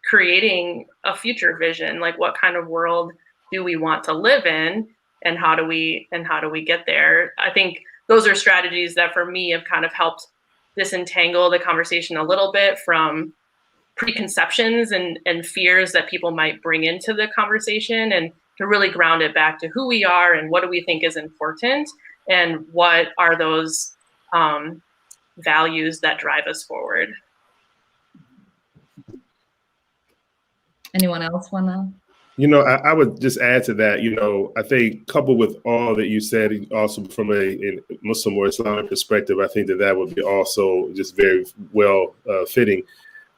creating a future vision, like what kind of world do we want to live in, and how do we get there? I think those are strategies that for me have kind of helped disentangle the conversation a little bit from preconceptions and fears that people might bring into the conversation, and to really ground it back to who we are and what do we think is important and what are those values that drive us forward. Anyone else want to? I would just add to that, I think coupled with all that you said, also from a Muslim or Islamic perspective, I think that would be also just very well fitting.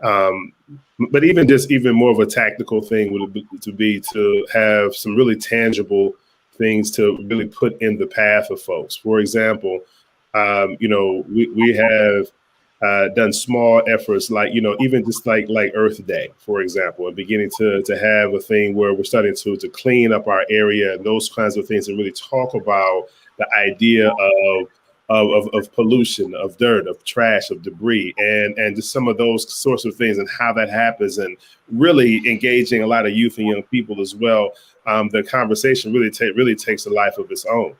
But even more of a tactical thing would be to have some really tangible things to really put in the path of folks. For example, we have done small efforts like, even just like Earth Day, for example, and beginning to have a thing where we're starting to clean up our area and those kinds of things, and really talk about the idea of pollution, of dirt, of trash, of debris, and just some of those sorts of things and how that happens, and really engaging a lot of youth and young people as well. The conversation really takes a life of its own.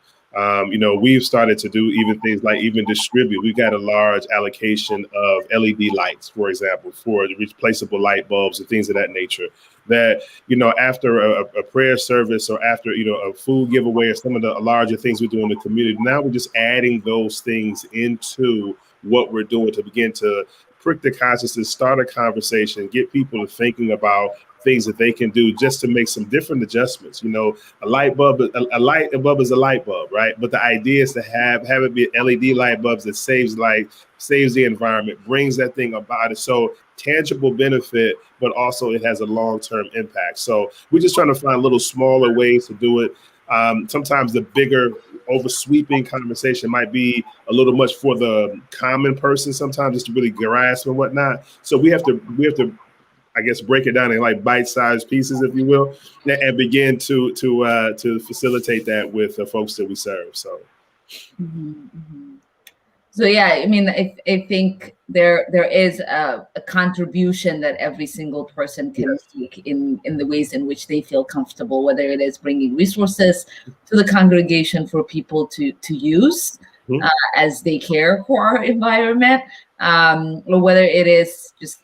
We've started to do even things like even distribute. We've got a large allocation of LED lights, for example, for replaceable light bulbs and things of that nature. That, after a prayer service or after, a food giveaway or some of the larger things we do in the community, now we're just adding those things into what we're doing to begin to prick the consciousness, start a conversation, get people to thinking about things that they can do just to make some different adjustments. A light bulb is a light bulb, right? But the idea is to have it be LED light bulbs that saves light, saves the environment, brings that thing about it. So tangible benefit, but also it has a long-term impact. So we're just trying to find little smaller ways to do it. Sometimes the bigger oversweeping conversation might be a little much for the common person sometimes, just to really grasp and whatnot. So we have to I guess break it down in like bite-sized pieces, if you will, and begin to facilitate that with the folks that we serve. So, So yeah, I mean, I think there is a contribution that every single person can make in the ways in which they feel comfortable, whether it is bringing resources to the congregation for people to use as they care for our environment, or whether it is just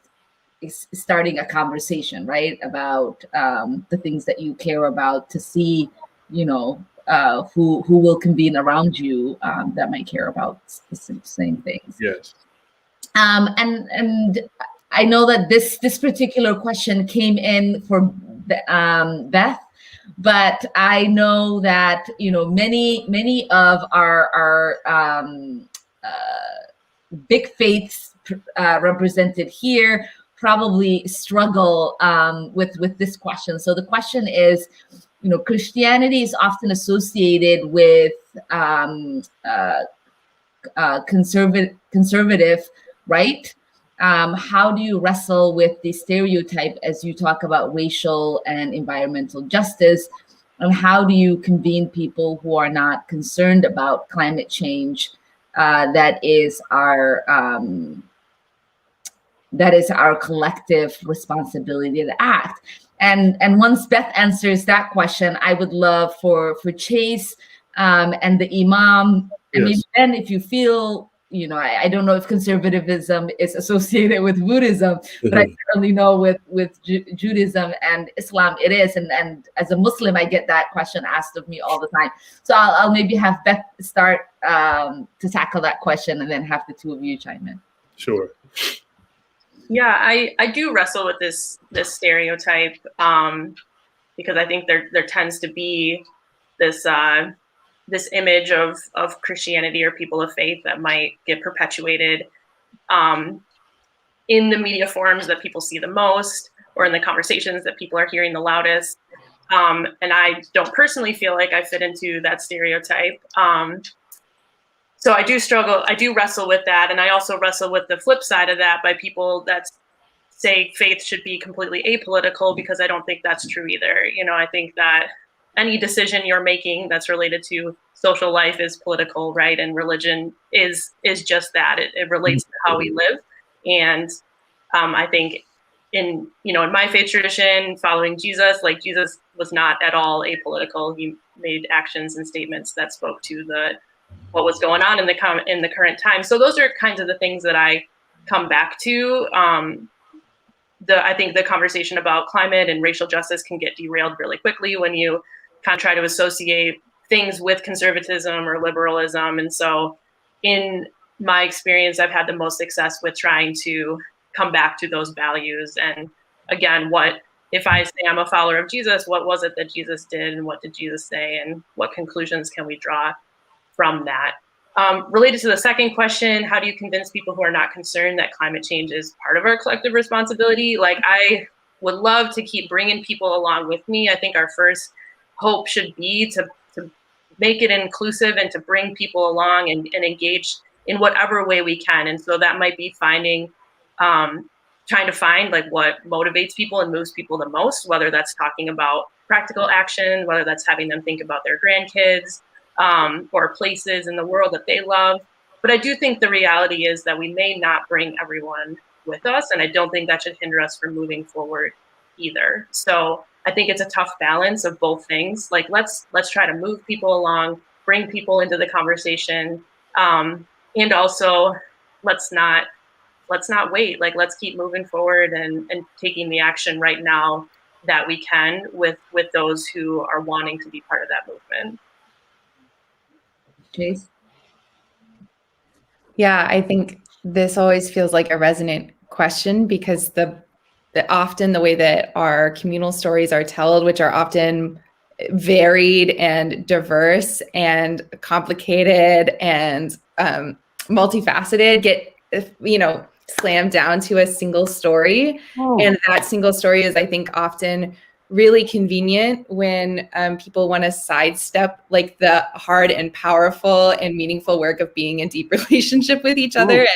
starting a conversation, right, about the things that you care about, to see, who will convene around you that might care about the same things. Yes. And I know that this particular question came in for Beth, but I know that many of our big faiths represented here probably struggle with this question. So the question is, Christianity is often associated with conservative, right? How do you wrestle with the stereotype as you talk about racial and environmental justice? And how do you convene people who are not concerned about climate change? That is our collective responsibility to act. And once Beth answers that question, I would love for Chase and the Imam, and maybe then if you feel, I don't know if conservatism is associated with Buddhism, but I certainly know with Judaism and Islam it is. And as a Muslim, I get that question asked of me all the time. So I'll maybe have Beth start to tackle that question and then have the two of you chime in. Sure. Yeah, I do wrestle with this stereotype because I think there tends to be this this image of Christianity or people of faith that might get perpetuated in the media forums that people see the most, or in the conversations that people are hearing the loudest. And I don't personally feel like I fit into that stereotype. So I do wrestle with that. And I also wrestle with the flip side of that by people that say faith should be completely apolitical, because I don't think that's true either. You know, I think that any decision you're making that's related to social life is political, right? And religion is just that. It relates to how we live. And I think in my faith tradition, following Jesus, like Jesus was not at all apolitical. He made actions and statements that spoke to what was going on in the current time. So those are kinds of the things that I come back to. I think the conversation about climate and racial justice can get derailed really quickly when you kind of try to associate things with conservatism or liberalism. And so in my experience, I've had the most success with trying to come back to those values. And again, if I say I'm a follower of Jesus, what was it that Jesus did, and what did Jesus say, and what conclusions can we draw from that? Related to the second question, how do you convince people who are not concerned that climate change is part of our collective responsibility? Like, I would love to keep bringing people along with me. I think our first hope should be to make it inclusive and to bring people along and engage in whatever way we can. And so that might be trying to find like what motivates people and moves people the most, whether that's talking about practical action, whether that's having them think about their grandkids, or places in the world that they love. But I do think the reality is that we may not bring everyone with us, and I don't think that should hinder us from moving forward either. So I think it's a tough balance of both things. Like, let's try to move people along, bring people into the conversation, and also let's not wait. Like, let's keep moving forward and taking the action right now that we can with those who are wanting to be part of that movement. Jace? Yeah, I think this always feels like a resonant question, because often the way that our communal stories are told, which are often varied and diverse and complicated and multifaceted, get slammed down to a single story. And that single story is, I think, often really convenient when people want to sidestep like the hard and powerful and meaningful work of being in deep relationship with each other. And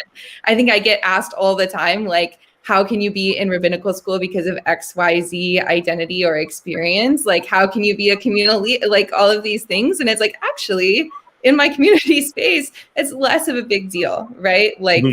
I think I get asked all the time, like, how can you be in rabbinical school because of XYZ identity or experience? Like, how can you be a communal leader? Like, all of these things. And it's like, actually, in my community space, it's less of a big deal, right? Like,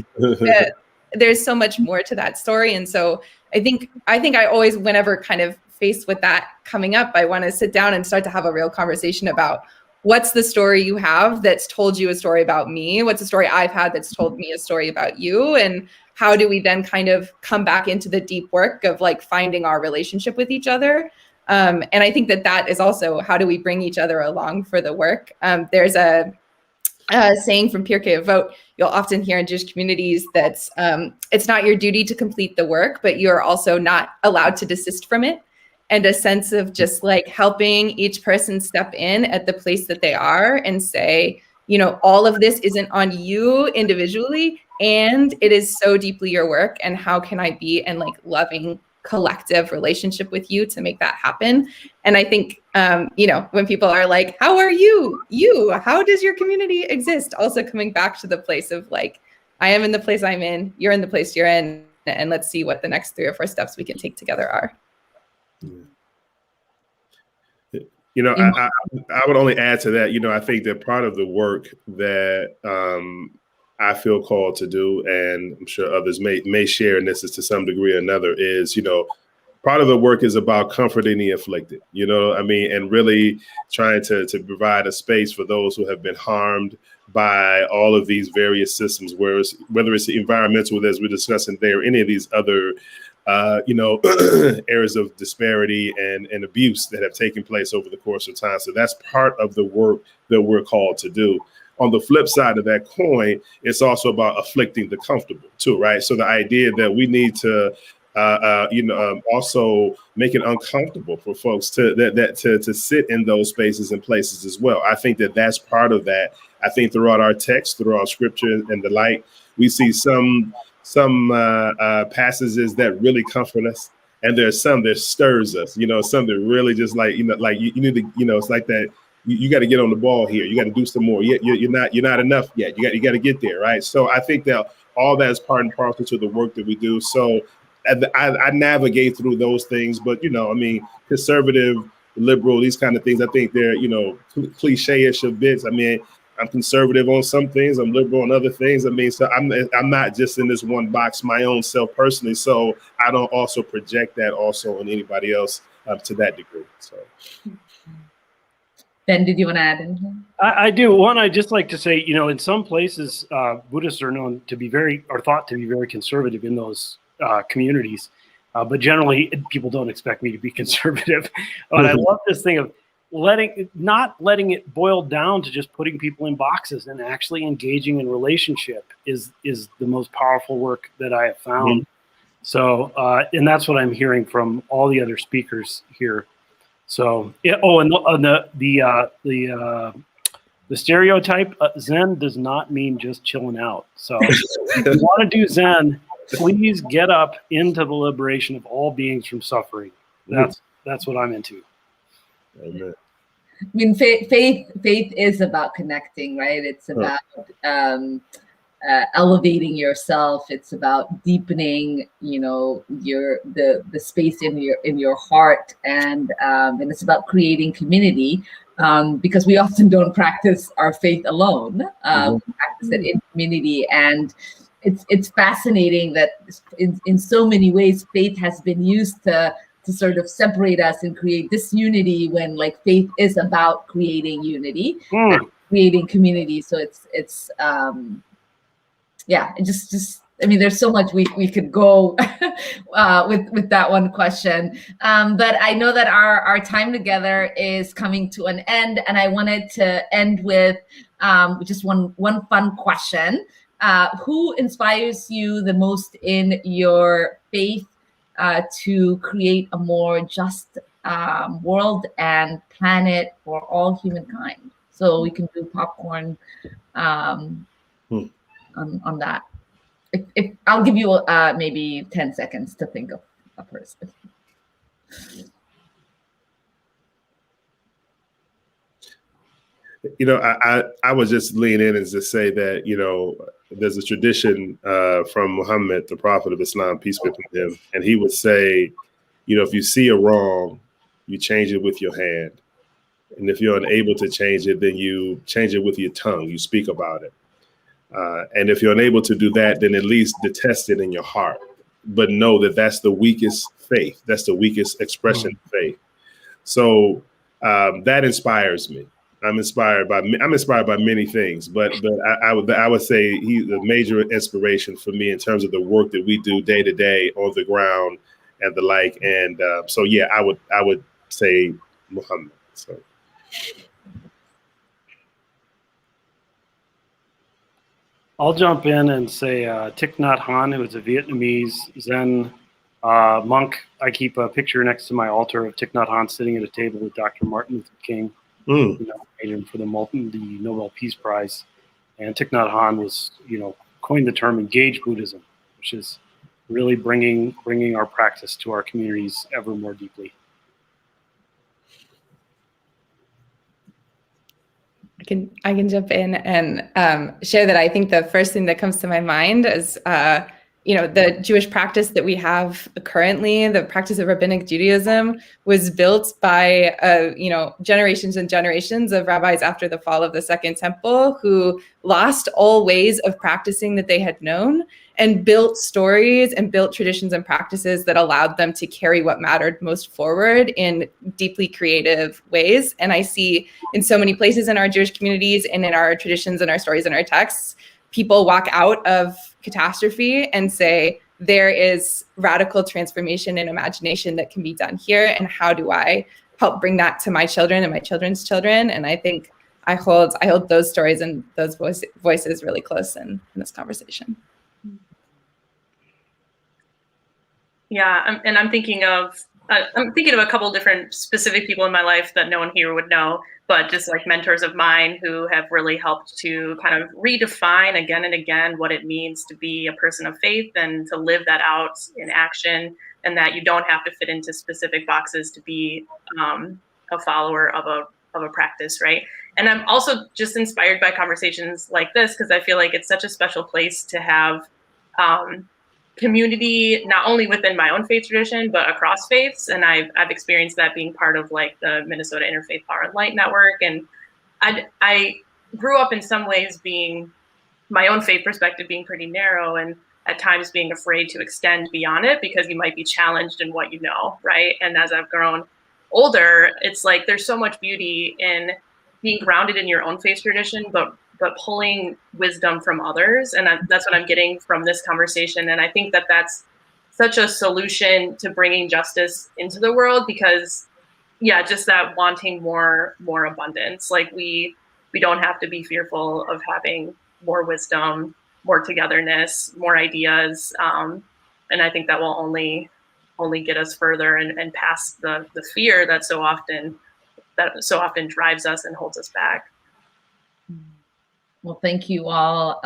there's so much more to that story. And so I think I always, whenever kind of faced with that coming up, I want to sit down and start to have a real conversation about what's the story you have that's told you a story about me? What's the story I've had that's told me a story about you? And how do we then kind of come back into the deep work of like finding our relationship with each other? And I think that is also, how do we bring each other along for the work? There's a saying from Pirkei Avot you'll often hear in Jewish communities that's it's not your duty to complete the work, but you're also not allowed to desist from it. And a sense of just like helping each person step in at the place that they are and say, all of this isn't on you individually, and it is so deeply your work. And how can I be in like loving collective relationship with you to make that happen? And I think, when people are like, how are you? How does your community exist? Also coming back to the place of like, I am in the place I'm in, you're in the place you're in, and let's see what the next 3 or 4 steps we can take together are. I would only add to that, I think that part of the work that I feel called to do, and I'm sure others may share in this to some degree or another, is, part of the work is about comforting the afflicted, and really trying to provide a space for those who have been harmed by all of these various systems, whether it's environmental, as we're discussing there, any of these other areas of disparity and abuse that have taken place over the course of time. So that's part of the work that we're called to do. on the flip side of that coin, it's also about afflicting the comfortable too, right? So the idea that we need to also make it uncomfortable for folks to sit in those spaces and places as well. I think that that's part of that. I think throughout our text, throughout scripture and the like, we see some passages that really comfort us, and there's some that stirs us. Some that really just like you need to, it's like that. You got to get on the ball here. You got to do some more. You're not enough yet. You got to get there, right? So I think that all that is part and parcel to the work that we do. So I navigate through those things, but conservative, liberal, these kind of things, I think they're cliche-ish a bit. I'm conservative on some things, I'm liberal on other things. So I'm not just in this one box, my own self personally. So I don't also project that also on anybody else to that degree. So. Ben, did you want to add anything? I do. One, I just like to say, in some places, Buddhists are known to be thought to be very conservative in those communities, but generally people don't expect me to be conservative. But I love this thing of not letting it boil down to just putting people in boxes, and actually engaging in relationship is the most powerful work that I have found. So, and that's what I'm hearing from all the other speakers here. So, and the stereotype, Zen does not mean just chilling out. So if you want to do Zen, please get up into the liberation of all beings from suffering. That's what I'm into. Amen. Faith is about connecting, right? It's about elevating yourself. It's about deepening, the space in your heart, and it's about creating community, because we often don't practice our faith alone. We practice it in community, and it's fascinating that in so many ways faith has been used to sort of separate us and create disunity, when faith is about creating unity and creating community. So it's there's so much we could go with that one question. But I know that our time together is coming to an end, and I wanted to end with just one fun question. Who inspires you the most in your faith to create a more just world and planet for all humankind? So we can do popcorn on that. If I'll give you maybe 10 seconds to think of a person. I would just lean in and just say that, there's a tradition from Muhammad, the prophet of Islam, peace be upon him. And he would say, if you see a wrong, you change it with your hand. And if you're unable to change it, then you change it with your tongue. You speak about it. And if you're unable to do that, then at least detest it in your heart. But know that that's the weakest faith. That's the weakest expression of faith. So that inspires me. I'm inspired by many things, but I would say he's a major inspiration for me in terms of the work that we do day to day on the ground and the like. And so yeah, I would say Muhammad. So. I'll jump in and say Thich Nhat Hanh, who is a Vietnamese Zen monk. I keep a picture next to my altar of Thich Nhat Hanh sitting at a table with Dr. Martin Luther King, nominated for the Nobel Peace Prize. And Thich Nhat Hanh was, coined the term engaged Buddhism, which is really bringing our practice to our communities ever more deeply. I can jump in and share that I think the first thing that comes to my mind is, the Jewish practice that we have currently, the practice of rabbinic Judaism, was built by, generations and generations of rabbis after the fall of the Second Temple, who lost all ways of practicing that they had known and built stories and built traditions and practices that allowed them to carry what mattered most forward in deeply creative ways. And I see in so many places in our Jewish communities and in our traditions and our stories and our texts, people walk out of catastrophe and say, there is radical transformation and imagination that can be done here. And how do I help bring that to my children and my children's children? And I think I hold those stories and those voices really close in this conversation. Yeah, and I'm thinking of a couple different specific people in my life that no one here would know, but just like mentors of mine who have really helped to kind of redefine again and again what it means to be a person of faith and to live that out in action, and that you don't have to fit into specific boxes to be a follower of a practice, right? And I'm also just inspired by conversations like this because I feel like it's such a special place to have community, not only within my own faith tradition, but across faiths. And I've experienced that being part of like the Minnesota Interfaith Power and Light Network. And I grew up in some ways being my own faith perspective being pretty narrow and at times being afraid to extend beyond it because you might be challenged in what you know, right? And as I've grown older, it's like there's so much beauty in being grounded in your own faith tradition, but pulling wisdom from others. And that's what I'm getting from this conversation. And I think that that's such a solution to bringing justice into the world because, yeah, just that wanting more abundance. Like we don't have to be fearful of having more wisdom, more togetherness, more ideas. And I think that will only get us further and past the fear that so often drives us and holds us back. Well, thank you all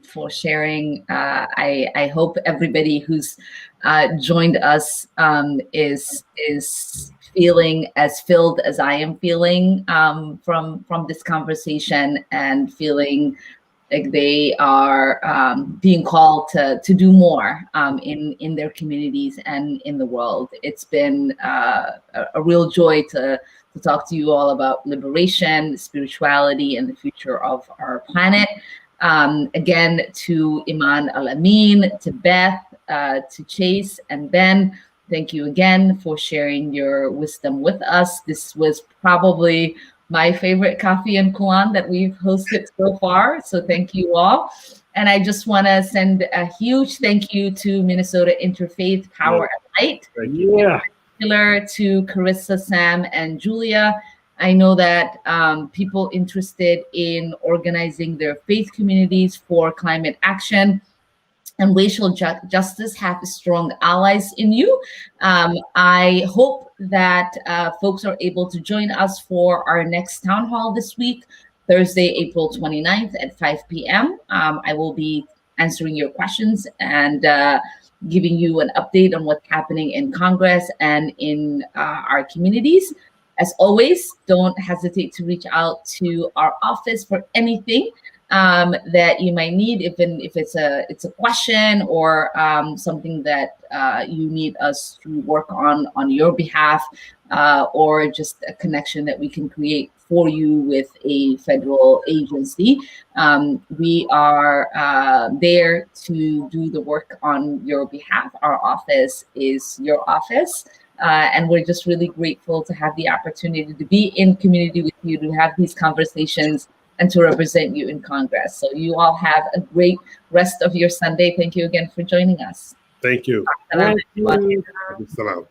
for sharing. I hope everybody who's joined us is feeling as filled as I am feeling from this conversation and feeling like they are being called to do more in their communities and in the world. It's been a real joy to talk to you all about liberation, spirituality, and the future of our planet. Again, to Imam Al-Amin, to Beth, to Chase, and Ben, thank you again for sharing your wisdom with us. This was probably my favorite Coffee and Kulan that we've hosted so far, so thank you all. And I just want to send a huge thank you to Minnesota Interfaith Power and Light. Yeah. To Carissa, Sam, and Julia. I know that people interested in organizing their faith communities for climate action and racial justice have strong allies in you. I hope that folks are able to join us for our next town hall this week, Thursday, April 29th at 5 p.m. I will be answering your questions and giving you an update on what's happening in Congress and in our communities. As always, don't hesitate to reach out to our office for anything that you might need, even if it's a question or something that you need us to work on your behalf, or just a connection that we can create for you with a federal agency. We are there to do the work on your behalf. Our office is your office. And we're just really grateful to have the opportunity to be in community with you, to have these conversations, and to represent you in Congress. So you all have a great rest of your Sunday. Thank you again for joining us. Thank you. Thank you. Salam.